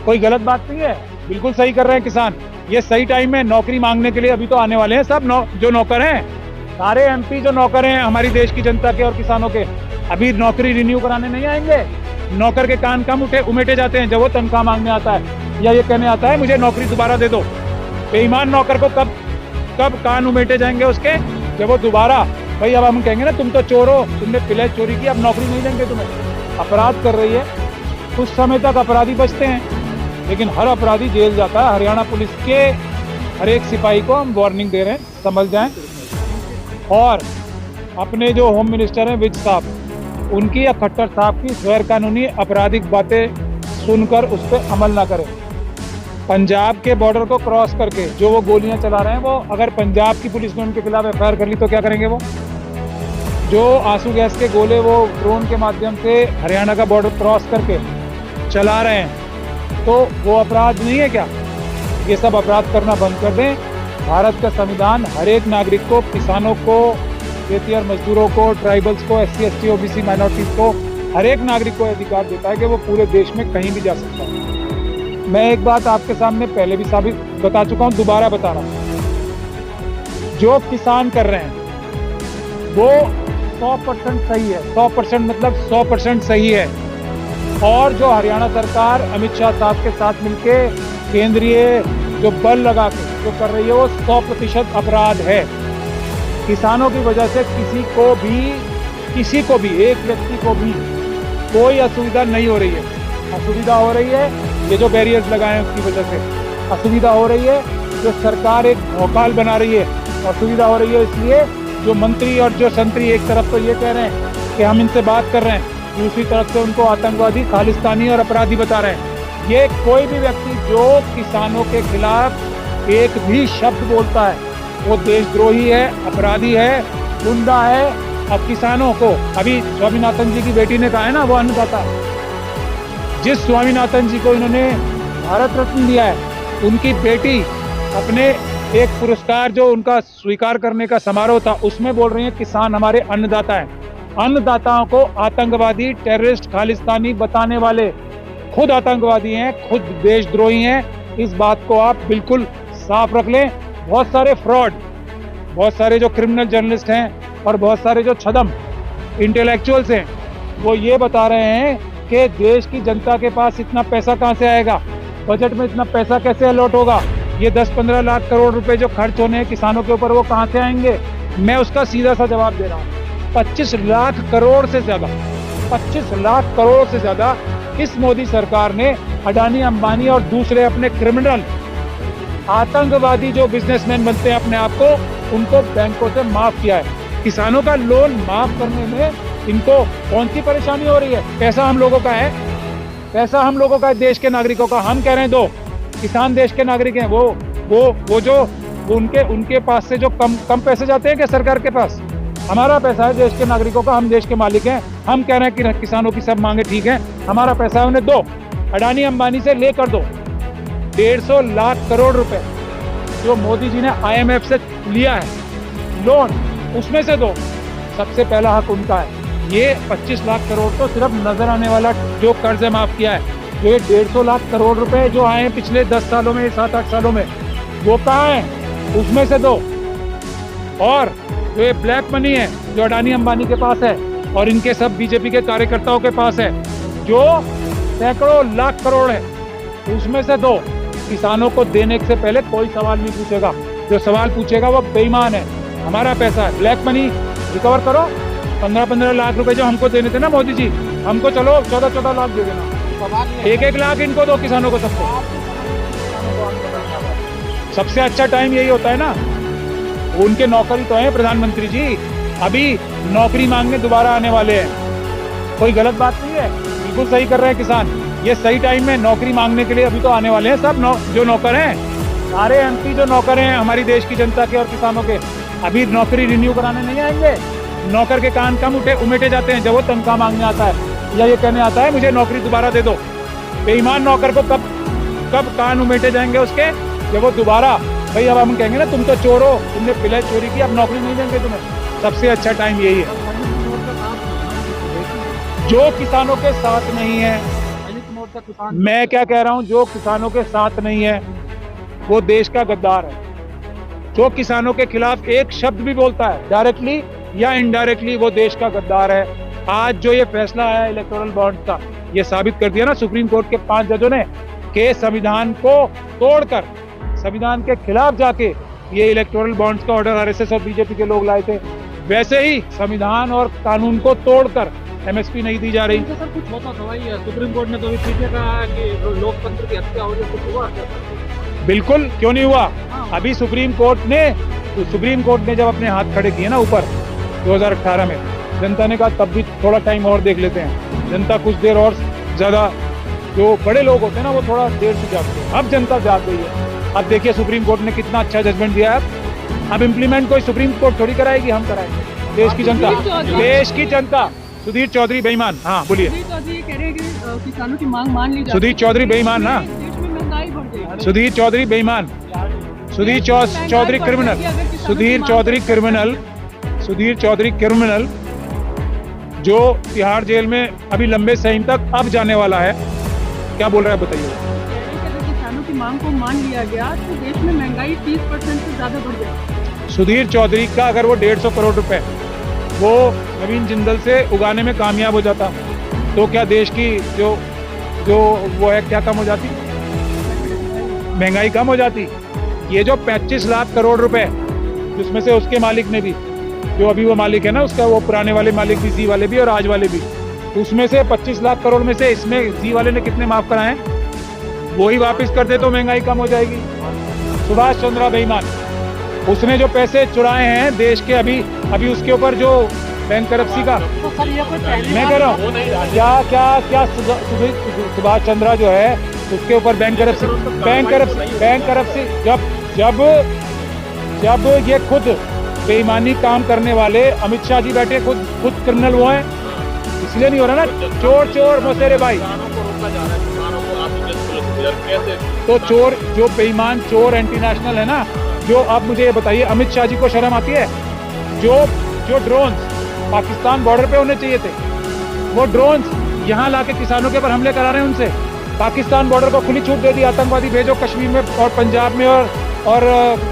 कोई गलत बात नहीं है, बिल्कुल सही कर रहे हैं किसान। ये सही टाइम है नौकरी मांगने के लिए, अभी तो आने वाले हैं सब जो नौकर हैं, सारे एमपी जो नौकर हैं हमारी देश की जनता के और किसानों के, अभी नौकरी रिन्यू कराने नहीं आएंगे। नौकर के कान कम उमेटे जाते हैं जब वो तनख्वाह मांगने आता है या ये कहने आता है मुझे नौकरी दोबारा दे दो। बेईमान नौकर को कब कान उमेटे जाएंगे उसके, जब वो दोबारा, भाई अब हम कहेंगे ना तुम तो चोर हो, तुमने प्लेज चोरी की, अब नौकरी नहीं देंगे तुम्हें। अपराध कर रही है, कुछ समय तक अपराधी बचते हैं, लेकिन हर अपराधी जेल जाता है। हरियाणा पुलिस के हर एक सिपाही को हम वार्निंग दे रहे हैं, समझ जाएं। और अपने जो होम मिनिस्टर हैं विज साहब, उनकी या खट्टर साहब की गैर कानूनी आपराधिक बातें सुनकर उस पर अमल ना करें। पंजाब के बॉर्डर को क्रॉस करके जो वो गोलियां चला रहे हैं, वो अगर पंजाब की पुलिस ने उनके खिलाफ एफआईआर कर ली तो क्या करेंगे? वो जो आंसू गैस के गोले वो ड्रोन के माध्यम से हरियाणा का बॉर्डर क्रॉस करके चला रहे हैं, तो वो अपराध नहीं है क्या? ये सब अपराध करना बंद कर दें। भारत का संविधान हर एक नागरिक को, किसानों को, खेतिहर मजदूरों को, ट्राइबल्स को, SC ST OBC माइनॉरिटीज को, हर एक नागरिक को अधिकार देता है कि वो पूरे देश में कहीं भी जा सकता है। मैं एक बात आपके सामने पहले भी साबित बता चुका हूँ, दोबारा बता रहा हूँ। जो किसान कर रहे हैं वो 100% सही है, 100% मतलब 100% सही है। और जो हरियाणा सरकार अमित शाह साहब के साथ मिलके केंद्रीय जो बल लगा के जो कर रही है वो 100% अपराध है। किसानों की वजह से किसी को भी एक व्यक्ति को भी कोई असुविधा नहीं हो रही है। असुविधा हो रही है ये जो बैरियर्स लगाए हैं उसकी वजह से, असुविधा हो रही है जो सरकार एक भौकाल बना रही है, असुविधा हो रही है इसलिए जो मंत्री और जो संतरी एक तरफ तो ये कह रहे हैं कि हम इनसे बात कर रहे हैं, दूसरी तरफ से उनको आतंकवादी, खालिस्तानी और अपराधी बता रहे हैं। ये कोई भी व्यक्ति जो किसानों के खिलाफ एक भी शब्द बोलता है वो देशद्रोही है, अपराधी है, गुंडा है। अब किसानों को, अभी स्वामीनाथन जी की बेटी ने कहा है ना वो अन्नदाता, जिस स्वामीनाथन जी को इन्होंने भारत रत्न दिया है, उनकी बेटी अपने एक पुरस्कार जो उनका स्वीकार करने का समारोह था उसमें बोल रही है किसान हमारे अन्नदाता हैं। अन्नदाताओं को आतंकवादी, टेररिस्ट, खालिस्तानी बताने वाले खुद आतंकवादी हैं, खुद देशद्रोही हैं। इस बात को आप बिल्कुल साफ रख लें। बहुत सारे फ्रॉड, बहुत सारे जो क्रिमिनल जर्नलिस्ट हैं और बहुत सारे जो छदम इंटेलेक्चुअल्स हैं वो ये बता रहे हैं कि देश की जनता के पास इतना पैसा कहां से आएगा, बजट में इतना पैसा कैसे अलॉट होगा, ये 10-15 लाख करोड़ रुपए जो खर्च होने हैं किसानों के ऊपर वो कहां से आएंगे? मैं उसका सीधा सा जवाब दे रहा हूँ। 25 लाख करोड़ से ज्यादा, 25 लाख करोड़ से ज्यादा इस मोदी सरकार ने अडानी, अंबानी और दूसरे अपने क्रिमिनल आतंकवादी जो बिजनेसमैन बनते हैं अपने आप को, उनको बैंकों से माफ किया है। किसानों का लोन माफ करने में इनको कौन सी परेशानी हो रही है? पैसा हम लोगों का है, पैसा हम लोगों का है, देश के नागरिकों का। हम कह रहे हैं दो, किसान देश के नागरिक हैं, वो जो उनके पास से जो कम पैसे जाते हैं क्या सरकार के पास? हमारा पैसा है देश के नागरिकों का, हम देश के मालिक हैं। हम कह रहे हैं कि किसानों की सब मांगे ठीक है, हमारा पैसा है उन्हें दो। अडानी अंबानी से लेकर दो। 150 लाख करोड़ रुपए जो मोदी जी ने IMF से लिया है लोन, उसमें से दो। सबसे पहला हक उनका है। ये 25 लाख करोड़ तो सिर्फ नजर आने वाला जो कर्ज है माफ किया है। जो ये 150 लाख करोड़ रुपए जो आए हैं पिछले 10 सालों में, 7-8 सालों में, वो कहाँ है? उसमें से दो। और जो ये ब्लैक मनी है जो अडानी अंबानी के पास है और इनके सब बीजेपी के कार्यकर्ताओं के पास है, जो सैकड़ों लाख करोड़ है, उसमें से दो। किसानों को देने से पहले कोई सवाल नहीं पूछेगा, जो सवाल पूछेगा वो बेईमान है। हमारा पैसा है, ब्लैक मनी रिकवर करो। 15-15 लाख रुपए जो हमको देने थे ना मोदी जी, हमको चलो 14-14 लाख दे देना, 1-1 लाख इनको दो किसानों को, सबको। सबसे अच्छा टाइम यही होता है ना, उनके नौकरी तो है प्रधानमंत्री जी, अभी नौकरी मांगने दोबारा आने वाले हैं। कोई गलत बात नहीं है, बिल्कुल सही कर रहे हैं किसान। ये सही टाइम है नौकरी मांगने के लिए, अभी तो आने वाले हैं सब जो नौकर हैं, सारे MP जो नौकर हैं हमारी देश की जनता के और किसानों के, अभी नौकरी रिन्यू कराने नहीं आएंगे। नौकर के कान कम उमेटे जाते हैं जब वो तनख्वाह मांगने आता है या ये कहने आता है मुझे नौकरी दोबारा दे दो। बेईमान नौकर को कब कान उमेटे जाएंगे उसके, जब वो दोबारा, भाई अब हम कहेंगे ना तुम तो चोर हो, तुमने प्लेज चोरी की, अब नौकरी नहीं देंगे तुम्हें। सबसे अच्छा टाइम यही है। जो किसानों के साथ नहीं है, ऐसा किसान? मैं क्या कह रहा हूं, जो किसानों के साथ नहीं है वो देश का गद्दार है। जो किसानों के खिलाफ एक शब्द भी बोलता है डायरेक्टली या इनडायरेक्टली, वो देश का गद्दार है। आज जो ये फैसला है इलेक्टोरल बॉन्ड का, ये साबित कर दिया ना सुप्रीम कोर्ट के 5 जजों ने कि संविधान को तोड़कर, संविधान के खिलाफ जाके ये इलेक्टोरल बॉन्ड्स का ऑर्डर आरएसएस और बीजेपी के लोग लाए थे। वैसे ही संविधान और कानून को तोड़कर एमएसपी नहीं दी जा रही। इनसे सर कुछ होता तो वही है, सुप्रीम कोर्ट ने तो अभी पीछे कहा है कि लोकतंत्र की हत्या हो रही है, कुछ हुआ क्या? बिल्कुल क्यों नहीं हुआ। हाँ। अभी सुप्रीम कोर्ट ने जब अपने हाथ खड़े किए ना ऊपर 2018 में, जनता ने कहा तब भी थोड़ा टाइम और देख लेते हैं। जनता कुछ देर और ज्यादा, जो बड़े लोग होते हैं ना वो थोड़ा देर से जागते हैं। अब जनता जाग गई है। अब देखिए सुप्रीम कोर्ट ने कितना अच्छा जजमेंट दिया है। अब इम्प्लीमेंट कोई सुप्रीम कोर्ट थोड़ी कराएगी, हम कराएंगे। देश की जनता, देश की जनता। सुधीर चौधरी बेईमान, हाँ बोलिए। सुधीर चौधरी कह रहे हैं कि किसानों की मांग मान ली जाए। सुधीर चौधरी बेईमान ना, देश में महंगाई बढ़ गई। सुधीर चौधरी बेईमान, Sudhir Chaudhary criminal, Sudhir Chaudhary criminal, Sudhir Chaudhary criminal जो तिहाड़ जेल में अभी लंबे टाइम तक अब जाने वाला है। क्या बोल रहा है बताइए। अगर किसानों की मांग को मान लिया गया तो देश में महंगाई 30% से ज्यादा बढ़ जाएगी। सुधीर चौधरी का अगर वो 150 करोड़ रुपए वो नवीन जिंदल से उगाने में कामयाब हो जाता तो क्या देश की जो वो है क्या कम हो जाती, महंगाई कम हो जाती। ये जो 25 लाख करोड़ रुपए, जिसमें से उसके मालिक ने भी, जो अभी वो मालिक है ना उसका, वो पुराने वाले मालिक भी, जी वाले भी और आज वाले भी, उसमें से 25 लाख करोड़ में से इसमें जी वाले ने कितने माफ कराए हैं, वो ही वापस कर दे तो महंगाई कम हो जाएगी। सुभाष चंद्रा बेईमान, उसने जो पैसे चुराए हैं देश के, अभी उसके ऊपर जो बैंक करप्सी का, तो सर ये कोई पहली मैं कह रहा हूँ क्या सुभाष चंद्रा जो है उसके ऊपर बैंक करप्सी जब ये खुद बेईमानी काम करने वाले अमित शाह जी बैठे, खुद क्रिमिनल वो हैं, इसलिए नहीं हो रहा ना। चोर मोसेरे भाई, तो चोर जो बेईमान चोर एंटी नेशनल है ना, जो आप मुझे ये बताइए अमित शाह जी को शर्म आती है? जो ड्रोन्स पाकिस्तान बॉर्डर पे होने चाहिए थे, वो ड्रोन्स यहाँ लाके किसानों के ऊपर हमले करा रहे हैं। उनसे पाकिस्तान बॉर्डर को खुली छूट दे दी, आतंकवादी भेजो कश्मीर में और पंजाब में और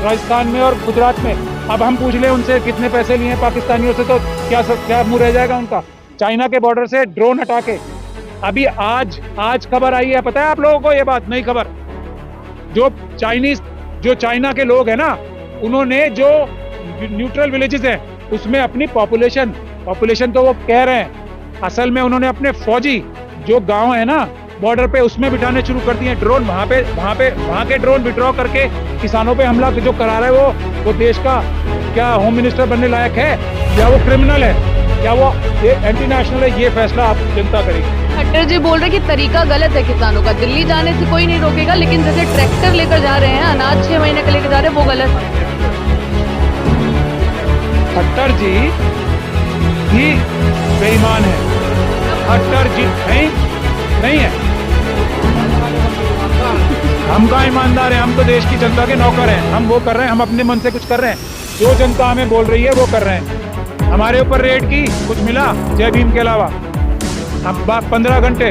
राजस्थान में और गुजरात में। अब हम पूछ ले उनसे कितने पैसे लिए पाकिस्तानियों से, तो क्या मुंह रह जाएगा उनका। चाइना के बॉर्डर से ड्रोन हटा के, अभी आज खबर आई है, पता है आप लोगों को ये बात? नहीं खबर। जो चाइना के लोग हैं ना, उन्होंने जो न्यूट्रल विलेजेस हैं उसमें अपनी पॉपुलेशन तो वो कह रहे हैं, असल में उन्होंने अपने फौजी जो गांव है ना बॉर्डर पे, उसमें बिठाने शुरू कर दिए ड्रोन। वहां के ड्रोन विड्रॉ करके किसानों पे हमला जो करा रहा है वो देश का क्या होम मिनिस्टर बनने लायक है, या वो क्रिमिनल है, या वो एंटी नेशनल है? ये फैसला आप जनता करेगी। खट्टर जी बोल रहे कि तरीका गलत है किसानों का, दिल्ली जाने से कोई नहीं रोकेगा, लेकिन जैसे ट्रैक्टर लेकर जा रहे हैं, अनाज 6 महीने का लेकर जा रहे हैं, वो गलत है। खट्टर जी ही बेईमान है। खट्टर जी नहीं है। हम कहाँ ईमानदार हैं? हम तो देश की जनता के नौकर हैं। हम वो कर रहे हैं, हम अपने मन से कुछ कर रहे हैं। जो जनता हमें बोल रही है वो कर रहे हैं। हमारे ऊपर रेड की, कुछ मिला जय भीम के अलावा? अब 15 घंटे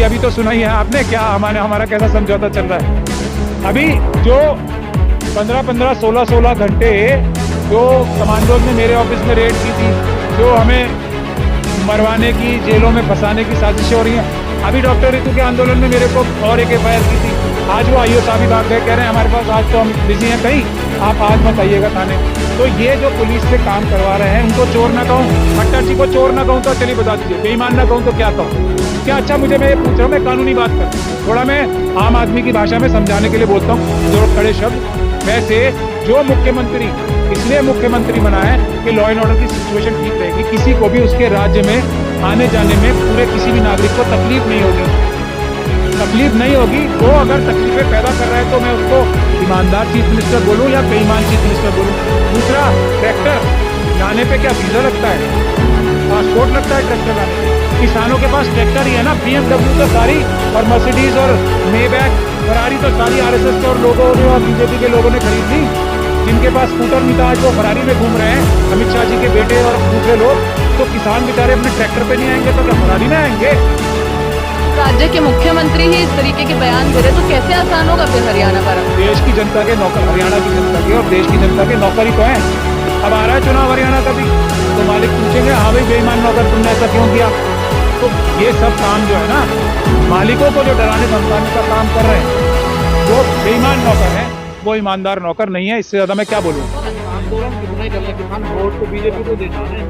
अभी तो सुना ही है आपने क्या हमारा कैसा समझौता चल रहा है। अभी जो 15 16 घंटे जो कमांडोज ने मेरे ऑफिस में रेड की थी, जो हमें मरवाने की, जेलों में फंसाने की साजिशें हो रही हैं। अभी डॉक्टर ऋतु के आंदोलन में मेरे को और एक एफआईआर की थी। आज वो आईओ साहब भाग गए, कह रहे हैं हमारे पास आज तो हम बिजी हैं कहीं, आप आज मत आइएगा थाने। तो ये जो पुलिस से काम करवा रहे हैं, उनको चोर ना कहूँ, खट्टर जी को चोर ना कहूँ तो चलिए बता दीजिए, बेईमान ना कहूँ तो क्या कहूँ? क्या अच्छा मुझे, मैं ये पूछ रहा हूँ, मैं कानूनी बात कर, थोड़ा मैं आम आदमी की भाषा में समझाने के लिए बोलता हूँ, जो खड़े शब्द। वैसे जो मुख्यमंत्री इसलिए मुख्यमंत्री बना है कि लॉ एंड ऑर्डर की सिचुएशन ठीक रहेगी, किसी को भी उसके राज्य में आने जाने में, पूरे किसी भी नागरिक को तकलीफ नहीं होगी। वो अगर तकलीफें पैदा कर रहा है तो मैं उसको ईमानदार चीफ मिनिस्टर बोलूं या बेईमान चीफ मिनिस्टर बोलूं? दूसरा, ट्रैक्टर लाने पे क्या वीजा लगता है, पासपोर्ट लगता है ट्रैक्टर लाने पे? किसानों के पास ट्रैक्टर ही है ना। BMW तो सारी, और मर्सिडीज और मेबैक फरारी तो सारी आरएसएस के और लोगों ने और बीजेपी के लोगों ने खरीद ली। जिनके पास स्कूटर नहीं था आज वो फरारी में घूम रहे हैं, अमित शाह जी के बेटे और दूसरे लोग। तो किसान बेचारे अपने ट्रैक्टर पे नहीं आएंगे तो क्या फरारी में आएंगे? राज्य के मुख्यमंत्री ही इस तरीके के बयान दे रहे तो कैसे आसान होगा फिर हरियाणा का रंग? देश की जनता के नौकर, हरियाणा की जनता के और देश की जनता के नौकर ही तो हैं। अब आ रहा है चुनाव हरियाणा का भी, तो मालिक पूछेंगे हाँ भाई बेईमान नौकर तुमने ऐसा क्यों किया। तो ये सब काम जो है ना, मालिकों को जो डराने धमकाने का काम कर रहे हैं, जो बेईमान नौकर है वो ईमानदार नौकर नहीं है। इससे ज्यादा मैं क्या बोलूँ। आंदोलन कितना ही कर ले किसान, वोट तो बीजेपी को देना है,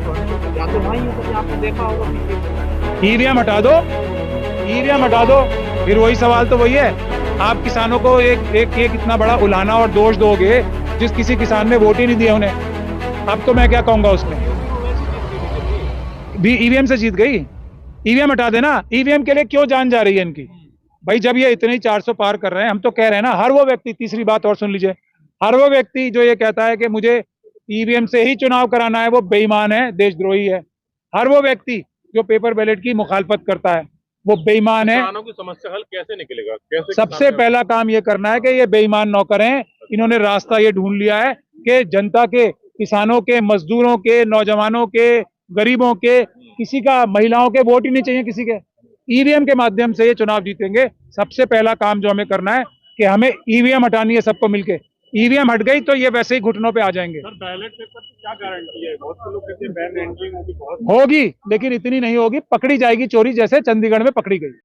या तो वहीं ऊपर आपने देखा होगा पीछे ईवीएम हटा दो, ईवीएम हटा दो, फिर वही सवाल तो वही है। आप किसानों को एक इतना बड़ा उलाहना और दोष दोगे जिस किसी किसान ने वोट ही नहीं दिया उन्हें। अब तो मैं क्या कहूंगा उसमें भी ईवीएम से जीत गई। ईवीएम हटा देना। ईवीएम के लिए क्यों जान जा रही है इनकी भाई, जब ये इतने ही 400 पार कर रहे हैं। हम तो कह रहे हैं ना, हर वो व्यक्ति, तीसरी बात और सुन लीजिए, हर वो व्यक्ति जो ये कहता है कि मुझे ईवीएम से ही चुनाव कराना है वो बेईमान है, देशद्रोही है। हर वो व्यक्ति जो पेपर बैलेट की मुखालफत करता है वो बेईमान है। किसानों की समस्या हल कैसे निकलेगा? कैसे सबसे पहला काम ये करना है कि ये बेईमान नौकर हैं, इन्होंने रास्ता ये ढूंढ लिया है कि जनता के, किसानों के, मजदूरों के, नौजवानों के, गरीबों के, किसी का, महिलाओं के वोट ही नहीं चाहिए किसी के। ईवीएम के माध्यम से ये चुनाव जीतेंगे। सबसे पहला काम जो हमें करना है कि हमें ईवीएम हटानी है सबको मिलके। ईवीएम हट गई तो ये वैसे ही घुटनों पे आ जाएंगे। सर बैलेट पेपर की क्या गारंटी है? बहुत से लोग कहते हैं बैन एंट्री होगी, बहुत होगी लेकिन इतनी नहीं होगी, पकड़ी जाएगी चोरी जैसे चंडीगढ़ में पकड़ी गई।